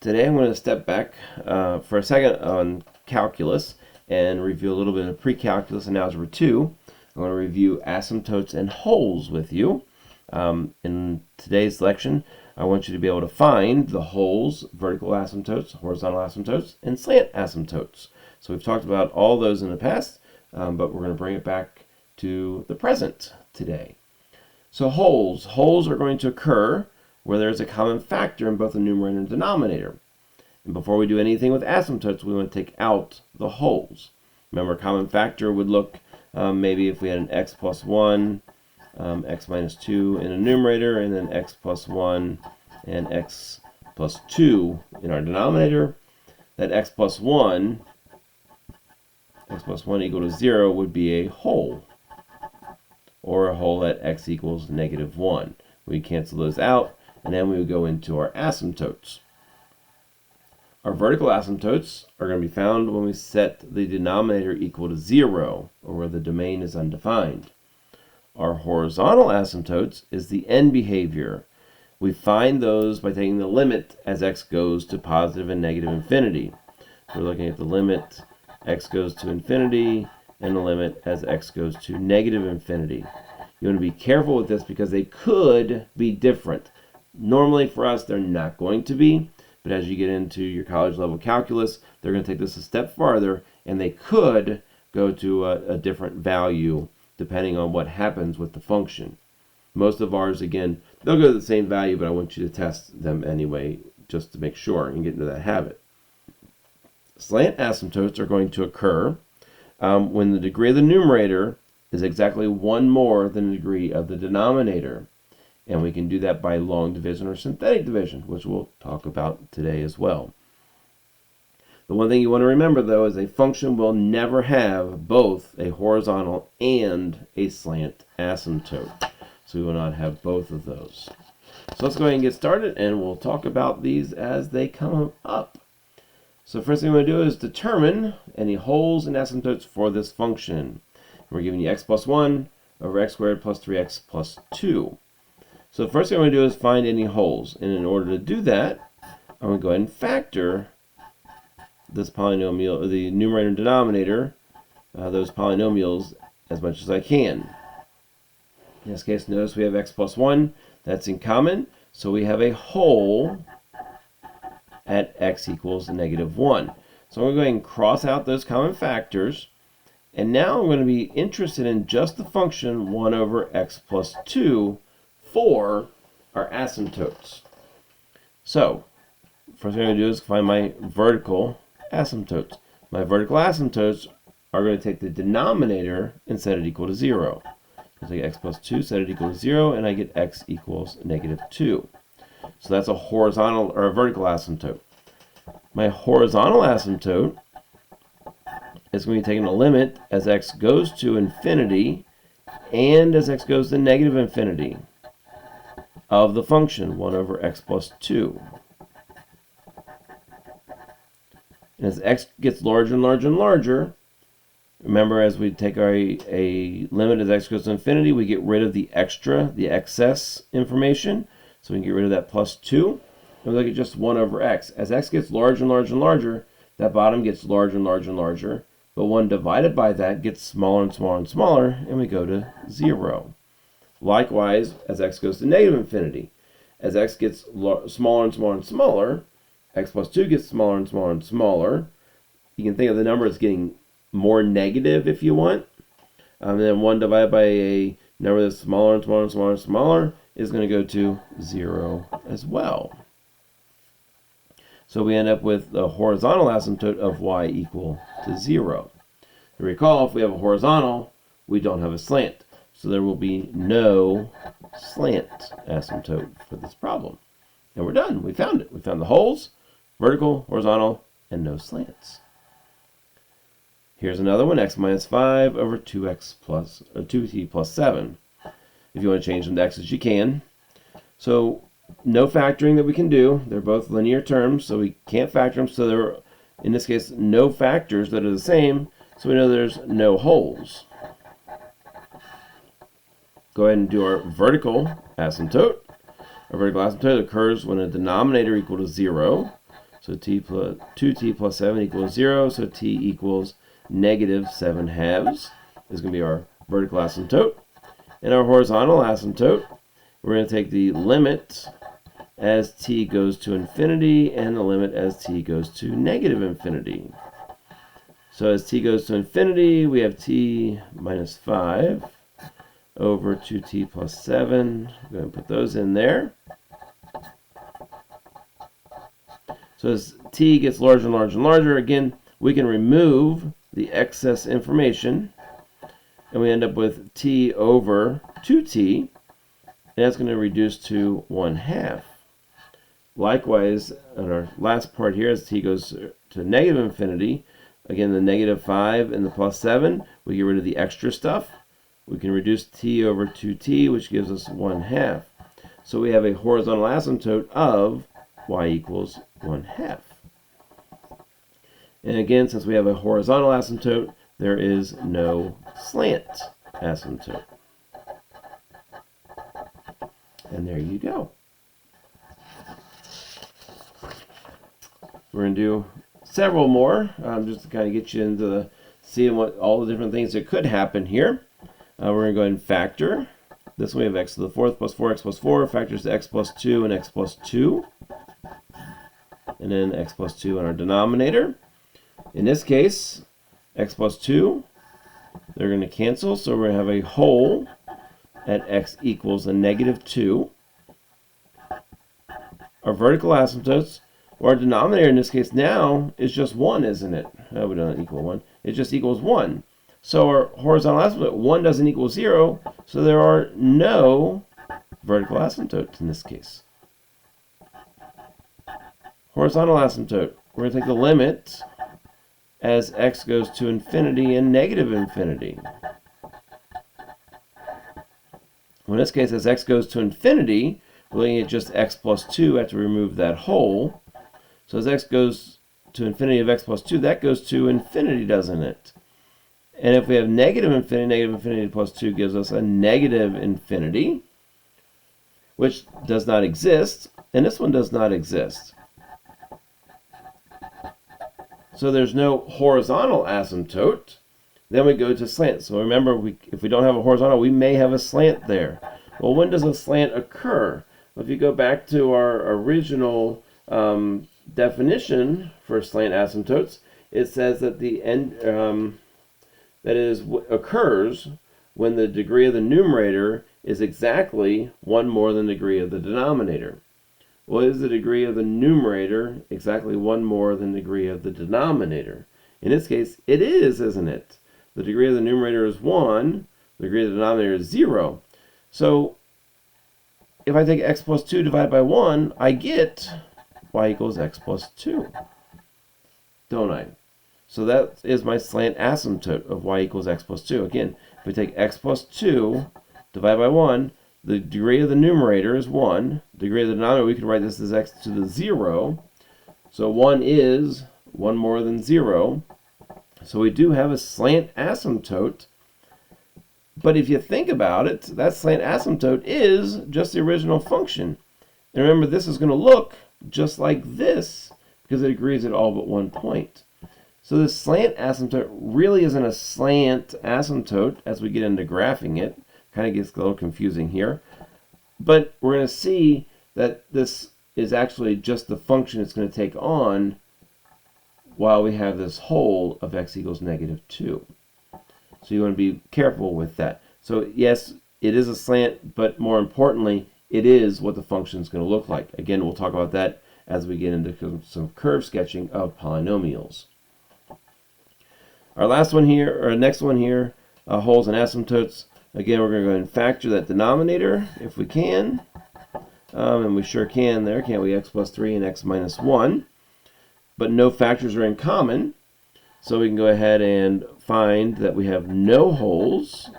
Today I'm going to step back for a second on calculus and review a little bit of pre-calculus and algebra 2. I'm going to review asymptotes and holes with you. In today's lection, I want you to be able to find the holes, vertical asymptotes, horizontal asymptotes, and slant asymptotes. So we've talked about all those in the past, but we're going to bring it back to the present today. So holes are going to occur where there's a common factor in both the numerator and denominator. And before we do anything with asymptotes, we want to take out the holes. Remember, common factor would look maybe if we had an x plus 1, x minus 2 in a numerator, and then x plus 1 and x plus 2 in our denominator. That x plus 1 equal to 0 would be a hole, or a hole at x equals negative 1. We cancel those out, and then we would go into our asymptotes. Our vertical asymptotes are going to be found when we set the denominator equal to 0, or where the domain is undefined. Our horizontal asymptotes is the end behavior. We find those by taking the limit as x goes to positive and negative infinity. We're looking at the limit x goes to infinity and the limit as x goes to negative infinity. You want to be careful with this because they could be different. Normally for us, they're not going to be, but as you get into your college level calculus, they're going to take this a step farther, and they could go to a different value depending on what happens with the function. Most of ours, again, they'll go to the same value, but I want you to test them anyway just to make sure and get into that habit. Slant asymptotes are going to occur when the degree of the numerator is exactly one more than the degree of the denominator. And we can do that by long division or synthetic division, which we'll talk about today as well. The one thing you want to remember, though, is a function will never have both a horizontal and a slant asymptote. So we will not have both of those. So let's go ahead and get started, and we'll talk about these as they come up. So first thing we're going to do is determine any holes and asymptotes for this function. We're giving you x plus 1 over x squared plus 3x plus 2. So the first thing I'm going to do is find any holes. And in order to do that, I'm going to go ahead and factor this polynomial, the numerator and denominator, those polynomials as much as I can. In this case, notice we have x plus 1. That's in common. So we have a hole at x equals negative 1. So I'm going to go ahead and cross out those common factors. And now I'm going to be interested in just the function 1 over x plus 2 for our asymptotes. So, first thing I'm going to do is find my vertical asymptotes. My vertical asymptotes are going to take the denominator and set it equal to 0. So I take x plus 2, set it equal to 0, and I get x equals negative 2. So that's a horizontal or a vertical asymptote. My horizontal asymptote is going to be taking a limit as x goes to infinity and as x goes to negative infinity of the function 1 over x plus 2. And as x gets larger and larger and larger, remember as we take a limit as x goes to infinity, we get rid of the excess information. So we can get rid of that plus 2. And we look at just 1 over x. As x gets larger and larger and larger, that bottom gets larger and larger and larger. But 1 divided by that gets smaller and smaller and smaller, and we go to 0. Likewise, as x goes to negative infinity, as x gets smaller and smaller and smaller, x plus 2 gets smaller and smaller and smaller. You can think of the number as getting more negative if you want. And then 1 divided by a number that's smaller and smaller and smaller and smaller is going to go to 0 as well. So we end up with the horizontal asymptote of y equal to 0. And recall, if we have a horizontal, we don't have a slant. So there will be no slant asymptote for this problem. And we're done. We found it. We found the holes, vertical, horizontal, and no slants. Here's another one, x minus 5 over 2t plus 7. If you want to change them to x's, you can. So no factoring that we can do. They're both linear terms, so we can't factor them. So there are, in this case, no factors that are the same, so we know there's no holes. Go ahead and do our vertical asymptote. Our vertical asymptote occurs when a denominator equal to 0. So 2t plus 7 equals 0. So t equals negative 7/2 is going to be our vertical asymptote. And our horizontal asymptote, we're going to take the limit as t goes to infinity and the limit as t goes to negative infinity. So as t goes to infinity, we have t minus 5 over 2t plus 7. I'm going to put those in there. So as t gets larger and larger and larger, again, we can remove the excess information, and we end up with t over 2t, and that's going to reduce to 1/2. Likewise, on our last part here, as t goes to negative infinity, again, the negative 5 and the plus 7, we get rid of the extra stuff. We can reduce t over 2t, which gives us 1/2. So we have a horizontal asymptote of y equals 1/2. And again, since we have a horizontal asymptote, there is no slant asymptote. And there you go. We're going to do several more, just to kind of get you into seeing what all the different things that could happen here. We're going to go ahead and factor. This way we have x to the 4th plus 4x plus 4 factors to x plus 2 and x plus 2. And then x plus 2 in our denominator. In this case, x plus 2, they're going to cancel, so we're going to have a whole at x equals a negative 2. Our vertical asymptotes, or our denominator in this case now, is just 1, isn't it? Oh, we don't equal 1. It just equals 1. So our horizontal asymptote, 1 doesn't equal 0, so there are no vertical asymptotes in this case. Horizontal asymptote, we're going to take the limit as x goes to infinity and negative infinity. Well, in this case, as x goes to infinity, we're looking at just x plus 2. I have to remove that whole. So as x goes to infinity of x plus 2, that goes to infinity, doesn't it? And if we have negative infinity plus 2 gives us a negative infinity, which does not exist, and this one does not exist. So there's no horizontal asymptote. Then we go to slant. So remember, if we don't have a horizontal, we may have a slant there. Well, when does a slant occur? Well, if you go back to our original definition for slant asymptotes, it says that the end occurs when the degree of the numerator is exactly 1 more than the degree of the denominator. Well, is the degree of the numerator exactly 1 more than the degree of the denominator? In this case, it is, isn't it? The degree of the numerator is 1, the degree of the denominator is 0. So if I take x plus 2 divided by 1, I get y equals x plus 2, don't I? So that is my slant asymptote of y equals x plus 2. Again, if we take x plus 2 divided by 1, the degree of the numerator is 1. The degree of the denominator, we can write this as x to the 0. So 1 is 1 more than 0. So we do have a slant asymptote. But if you think about it, that slant asymptote is just the original function. And remember, this is going to look just like this because it agrees at all but one point. So this slant asymptote really isn't a slant asymptote as we get into graphing it. Kind of gets a little confusing here. But we're going to see that this is actually just the function it's going to take on while we have this whole of x equals negative 2. So you want to be careful with that. So yes, it is a slant, but more importantly, it is what the function is going to look like. Again, we'll talk about that as we get into some curve sketching of polynomials. Our last one here, or next one here, wholes and asymptotes. Again, we're going to go ahead and factor that denominator if we can. And we sure can there, can't we? X plus 3 and x minus 1. But no factors are in common. So we can go ahead and find that we have no wholes.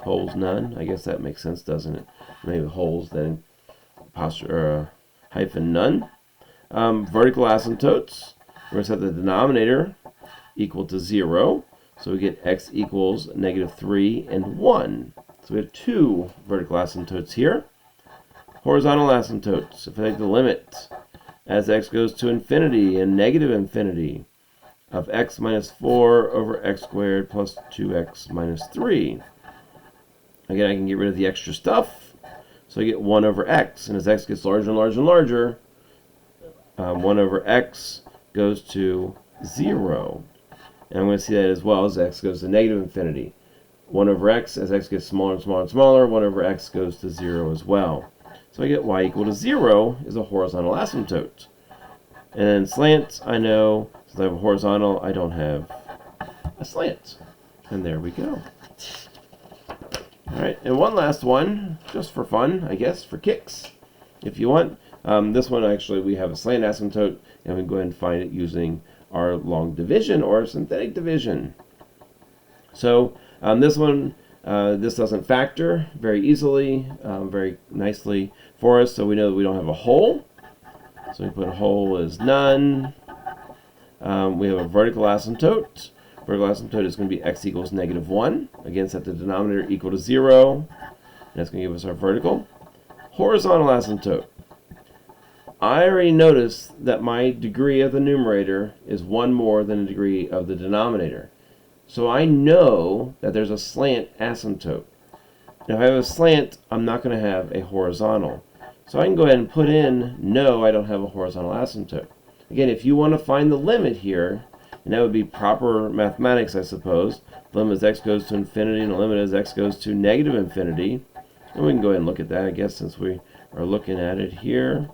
Wholes none. I guess that makes sense, doesn't it? Maybe wholes, then hyphen none. Vertical asymptotes. We're going to set the denominator equal to 0. So we get x equals negative 3 and 1. So we have 2 vertical asymptotes here. Horizontal asymptotes. If I take the limit as x goes to infinity and negative infinity of x minus 4 over x squared plus 2x minus 3. Again, I can get rid of the extra stuff, so I get 1 over x. And as x gets larger and larger and larger, 1 over x goes to 0. And I'm going to see that as well as x goes to negative infinity. 1 over x, as x gets smaller and smaller and smaller, 1 over x goes to 0 as well. So I get y equal to 0 is a horizontal asymptote. And then slant, I know, since I have a horizontal, I don't have a slant. And there we go. Alright, and one last one, just for fun, I guess, for kicks, if you want. This one, actually, we have a slant asymptote, and we can go ahead and find it using our long division or synthetic division. So this one, this doesn't factor very easily, very nicely for us, so we know that we don't have a whole. So we put a whole as none. We have a vertical asymptote. Vertical asymptote is going to be x equals negative 1. Again, set the denominator equal to 0. And that's going to give us our vertical. Horizontal asymptote. I already noticed that my degree of the numerator is 1 more than the degree of the denominator. So I know that there's a slant asymptote. Now if I have a slant, I'm not going to have a horizontal. So I can go ahead and put in, no, I don't have a horizontal asymptote. Again, if you want to find the limit here, and that would be proper mathematics, I suppose. The limit as x goes to infinity and the limit as x goes to negative infinity. And we can go ahead and look at that, I guess, since we are looking at it here.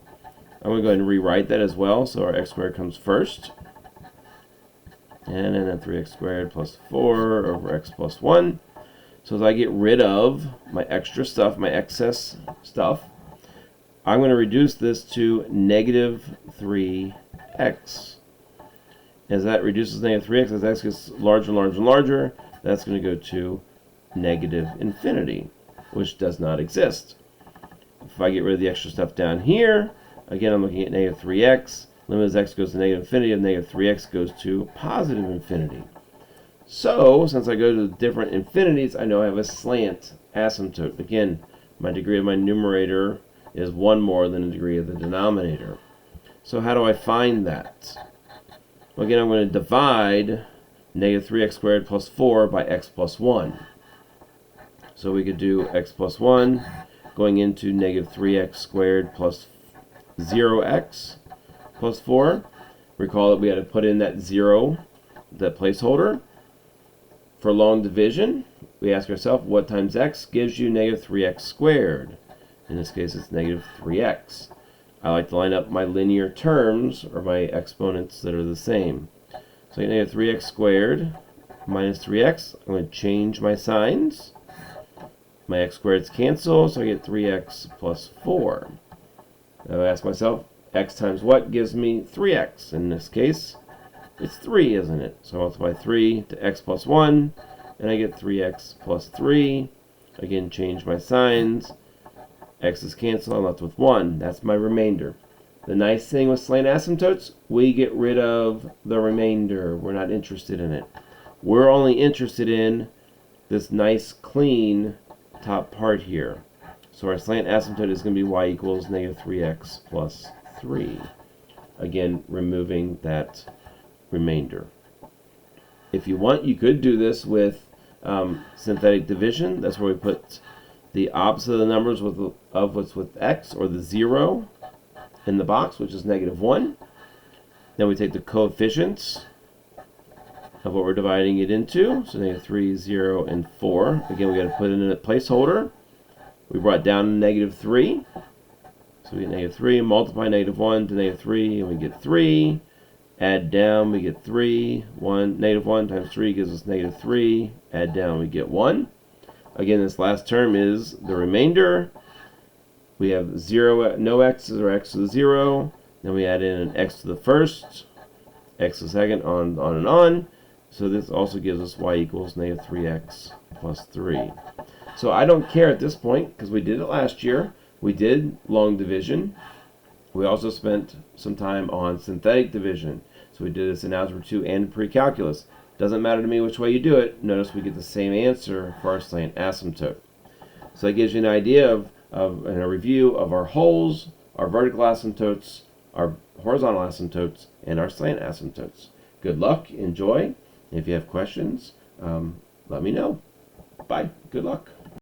I'm going to go ahead and rewrite that as well. So our x squared comes first. And then 3x squared plus 4 over x plus 1. So as I get rid of my extra stuff, my excess stuff, I'm going to reduce this to negative 3x. As that reduces negative 3x, as x gets larger and larger and larger, that's going to go to negative infinity, which does not exist. If I get rid of the extra stuff down here, again, I'm looking at negative 3x. Limit as x goes to negative infinity, and negative 3x goes to positive infinity. So, since I go to different infinities, I know I have a slant asymptote. Again, my degree of my numerator is 1 more than the degree of the denominator. So how do I find that? Well, again, I'm going to divide negative 3x squared plus 4 by x plus 1. So we could do x plus 1 going into negative 3x squared plus 0x plus 4. Recall that we had to put in that 0, that placeholder. For long division, we ask ourselves, what times x gives you negative 3x squared? In this case, it's negative 3x. I like to line up my linear terms, or my exponents that are the same. So I get negative 3x squared minus 3x. I'm going to change my signs. My x squareds cancel, so I get 3x plus 4. Now I ask myself, x times what gives me 3x? In this case, it's 3, isn't it? So I multiply 3 to x plus 1, and I get 3x plus 3. Again, change my signs. X's cancel, I'm left with 1. That's my remainder. The nice thing with slant asymptotes, we get rid of the remainder. We're not interested in it. We're only interested in this nice, clean top part here. So our slant asymptote is going to be y equals negative 3x plus 3. Again, removing that remainder. If you want, you could do this with synthetic division. That's where we put the opposite of the numbers of what's with x, or the 0 in the box, which is negative 1. Then we take the coefficients of what we're dividing it into. So negative 3, 0, and 4. Again, we got to put in a placeholder. We brought down negative 3. So we get negative 3, multiply negative 1 to negative 3, and we get 3. Add down, we get 3. Negative 1 times 3 gives us negative 3. Add down, we get 1. Again, this last term is the remainder. We have 0, no x's, or x to the 0. Then we add in an x to the first, x to the second, on and on. So this also gives us y equals negative 3x plus 3. So I don't care at this point, because we did it last year. We did long division. We also spent some time on synthetic division. So we did this in Algebra 2 and pre-calculus. Doesn't matter to me which way you do it. Notice we get the same answer for our slant asymptote. So that gives you an idea of and a review of our holes, our vertical asymptotes, our horizontal asymptotes and our slant asymptotes. Good luck, enjoy. If you have questions, let me know. Bye. Good luck.